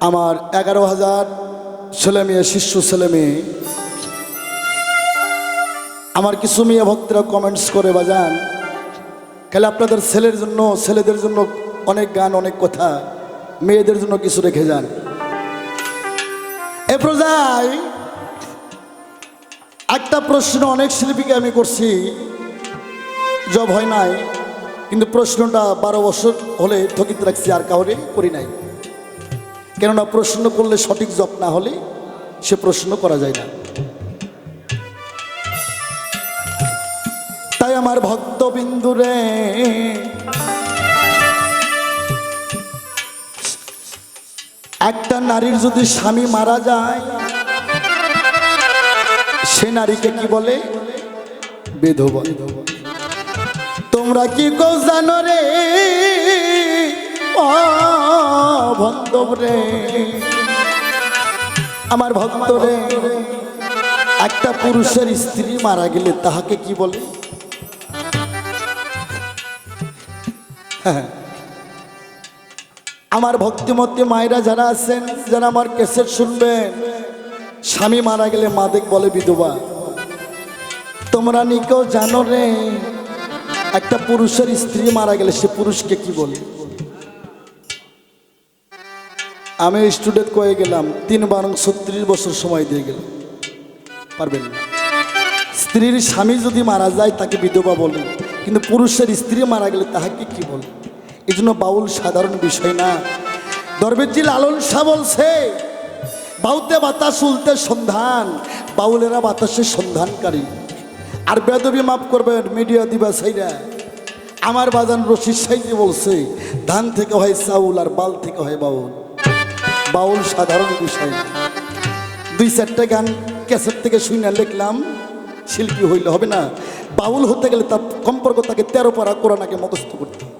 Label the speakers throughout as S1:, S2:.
S1: আমার 11,000 ছেলে মেয়ে, শিষ্য ছেলে মেয়ে, আমার কিছু মেয়ে ভক্তরা কমেন্টস করে বাজান, তাহলে আপনাদের ছেলেদের জন্য অনেক গান, অনেক কথা, মেয়েদের জন্য কিছু রেখে যান। এ প্রজায় একটা প্রশ্ন অনেক শিল্পীকে আমি করছি, জব হয় নাই, কিন্তু প্রশ্নটা 12 বছর হলে স্থগিত রাখছি, আর কাউরে করি নাই। কেননা প্রশ্ন করলে সঠিক জব না হলে সে প্রশ্ন করা যায় না। তাই আমার ভক্তবিন্দুরে একটা নারীর যদি স্বামী মারা যায়, সে নারীকে কি বলে? বিধবা। তোমরা কি কো জানো রে ও বান্ধব রে, আমার ভক্ত রে, একটা পুরুষের স্ত্রী মারা গেলে তাহাকে কি বলে? আমার ভক্তিমতী মায়েরা যারা আছেন, যারা আমার ক্যাসেট শুনবেন, স্বামী মারা গেলে মাদেক বলে বিধবা। তোমরা নিকেও জানো রে একটা পুরুষের স্ত্রী মারা গেলে সে পুরুষকে কি বলে? আমি স্টুডেন্ট কয়ে গেলাম 3-36 বছর সময় দিয়ে গেলাম, পারবেন না। স্ত্রীর স্বামী যদি মারা যায় তাকে বিধবা বলে, কিন্তু পুরুষের স্ত্রী মারা গেলে তাহাকে কি বলে? এই জন্য বাউল সাধারণ বিষয় না। দরবেশজি লালন শাহ বলছে, বাউতে বাতাস উলতে সন্ধান, বাউলেরা বাতাসের সন্ধানকারী। আর বেদবি মাফ করবেন মিডিয়া দিবাসাইরা, আমার বাজান রশিদ সাইজি বলছে, ধান থেকে হয় চাউল আর বাল থেকে হয় বাউল। বাউল সাধারণ বিষয় না। 2-4টা গান ক্যাসেট থেকে শুনে লিখলাম, শিল্পী হইলে হবে না। বাউল হতে গেলে তার সম্পর্ক তাকে 13 পারা কোরআনকে মুখস্থ করতে হবে,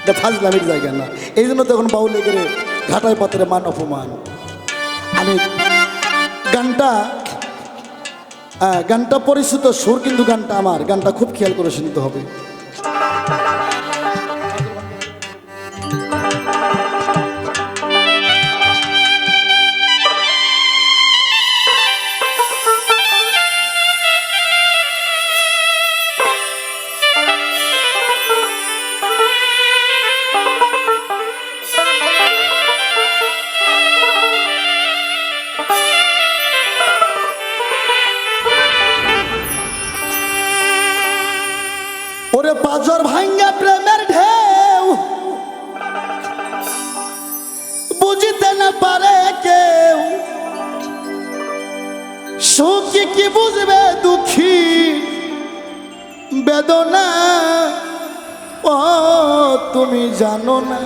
S1: এটা ফাজলামির জায়গা না। এই জন্য তখন বাউলে গেলে ঘাটায় পাত্রে মান অপমান। আমি গানটা পরিচিত সুর, কিন্তু গানটা আমার, গানটা খুব খেয়াল করে শুনতে হবে। ওরে পাজর ভাঙ্গা প্রেমের ঢেউ বুঝিতে না পারে কেউ, সুখী কি বুঝবে দুঃখী বেদনা, ও তুমি জানো না,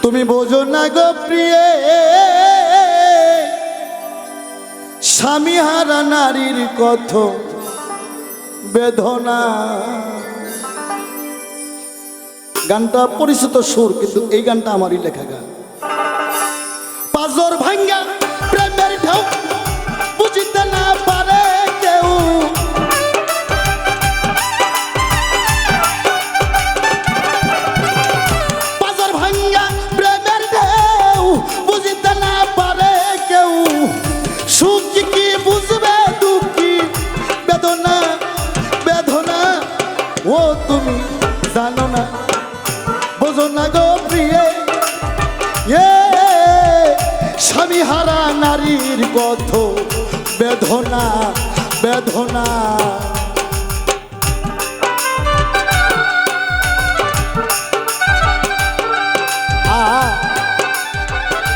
S1: তুমি বোঝো না গো প্রিয়ে, স্বামী হারা নারীর কথা বেদনা। গানটা পরিচিত সুর, কিন্তু এই গানটা আমারই লেখা গান। পাজর ভাঙ্গা প্রেমের ঢেউ বুঝিতে না পারে কেউ, পাজর ভাঙ্গা প্রেমের ঢেউ বুঝিতে না পারে কেউ, সুখী কি বুঝবে দুঃখী বেদনা, ও তুমি জানো না, বোঝো না গো প্রিয়ে, স্বামী হারা নারীর কত বেদনা বেদনা।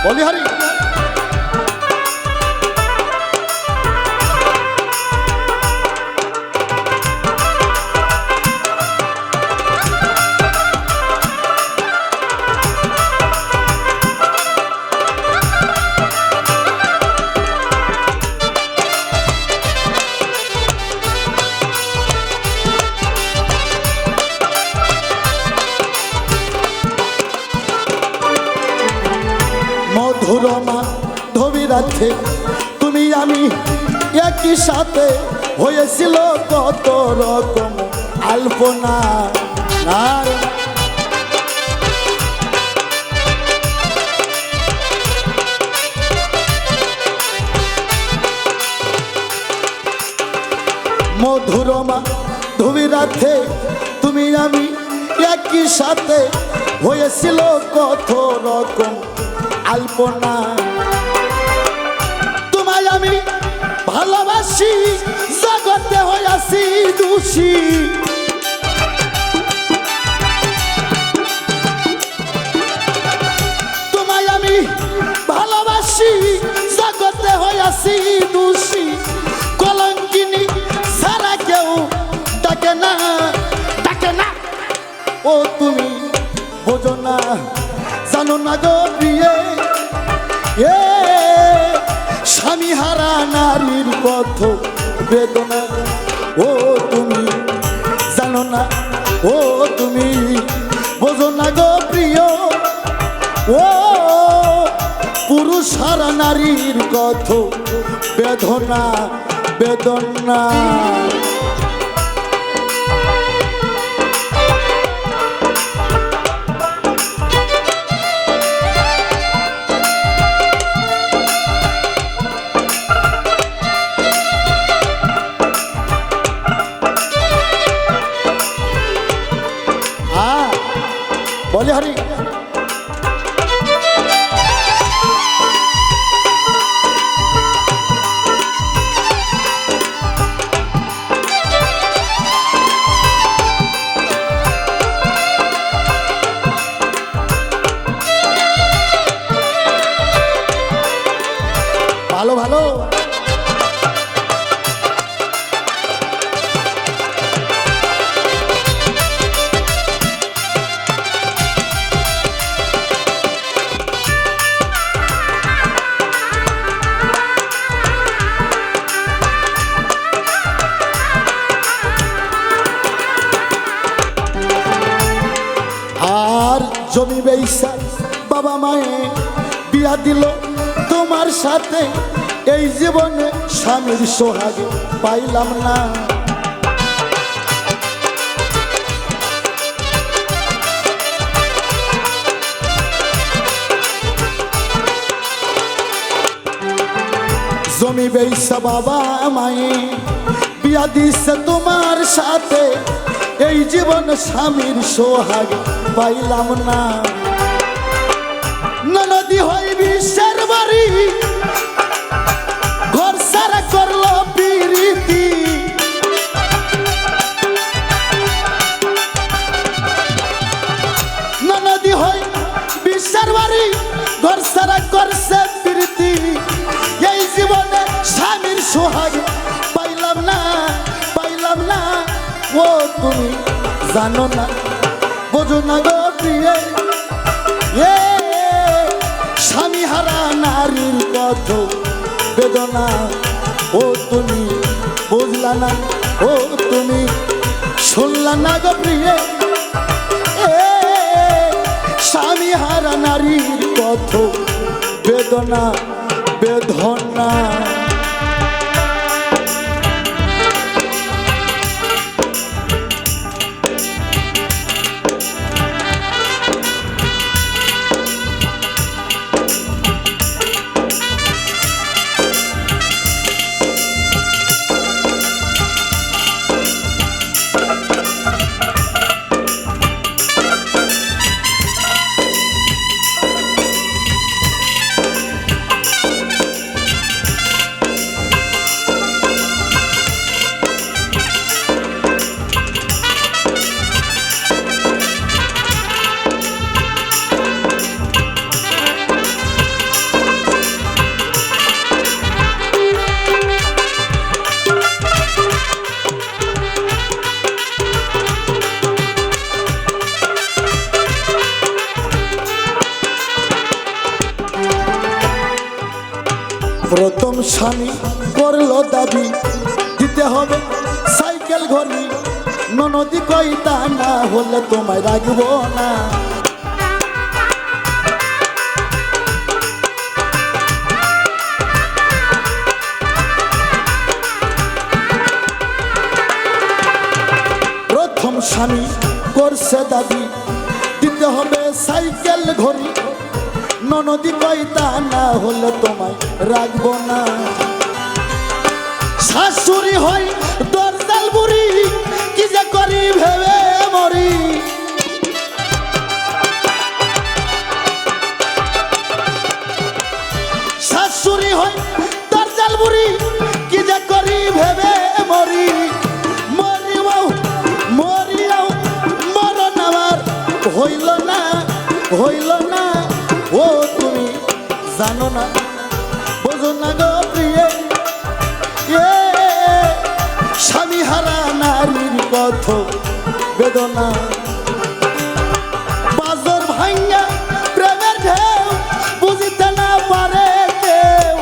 S1: বলিহারি মধুরমা ধবি রাখে তুমি আমি একই সাথে, হয়েছিল কত রকম আলপনা। কলঙ্কির সাথে হয়েছিল কত রকম আলপনা। তোমায় আমি ভালোবাসি, জগতে হইয়াছি দোষী। তোমায় আমি ভালোবাসি, জগতে হইয়াছি দোষী। কলঙ্কিনী সারা কেউ ডাকে না, ডাকে না। ও তুমি বোঝো না, জানো না গো প্রিয়ে, এ স্বামী হারা নারীর কত বেদনা। ও তুমি জানো না, ও তুমি বোঝো না গো প্রিয়, ও পুরুষ হারা নারীর কত বেদনা, বেদনা। বলে হরি ভালো ভালো। জমি বেইসা বাবা মায়ে বিয়া দিল তোমার সাথে, এই জীবনে স্বামীর সোহাগ পাইলাম না। জমি বেইসা বাবা মায়ে বিয়া দিছে তোমার সাথে, এই জীবন স্বামীর সোহাগ পাইলাম না। ননদী হই বিশ্বের বাড়ি, ঘর সারা করলো প্রীতি। ননদী হই বিশ্বের বাড়ি, ঘর সারা করছে প্রীতি। এই জীবনে স্বামীর সোহাগ পাইলাম না, পাইলাম না। ও তুমি জানো না, বোঝো না গো প্রিয়ে, এ স্বামী হারা নারীর কত বেদনা। ও তুমি বুঝলা না, ও তুমি শুনলা না গো প্রিয়ে, এ স্বামী হারা নারীর কত বেদনা, বেদনা। প্রথম স্বামী করলো দাবি, দিতে হবে সাইকেল ঘড়ি। ননদি কই তা না হলে তোমায় রাখবো না। প্রথম স্বামী করছে দাবি, দিতে হবে সাইকেল ঘড়ি। ননদি কই তা না হলে তোমায় রাখবো না। শাশুড়ি হই দরজাল বুড়ি, কি যে করি ভেবে মরি। হইল না ও তুমি জানো না বোঝো না গো প্রিয়ে এ স্বামী হারা নারীর কত বেদনা বাজর ভাঙ্গা প্রেমের ঢেউ বুঝিতে না পারে কেউ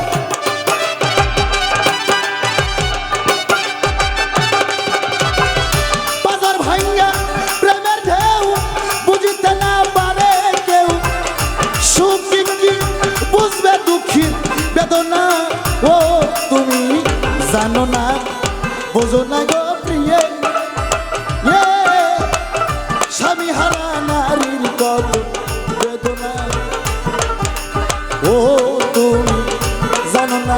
S1: বাজর ভাঙ্গা প্রেমের ঢেউ বুঝিতে না পারে কেউ সুখী কি বুঝবে দুঃখী বেদনা ও তুমি জানো না বোঝো না গো প্রিয়ে এ স্বামী হারা নারীর কত বেদনা ও তুমি জানো না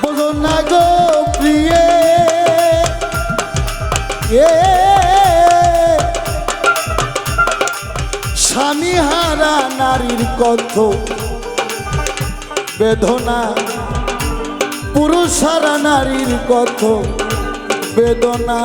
S1: বোঝো না গো প্রিয়ে এ স্বামী হারা নারীর কত বেদনা পুরুষ হারা নারীর কত বেদনা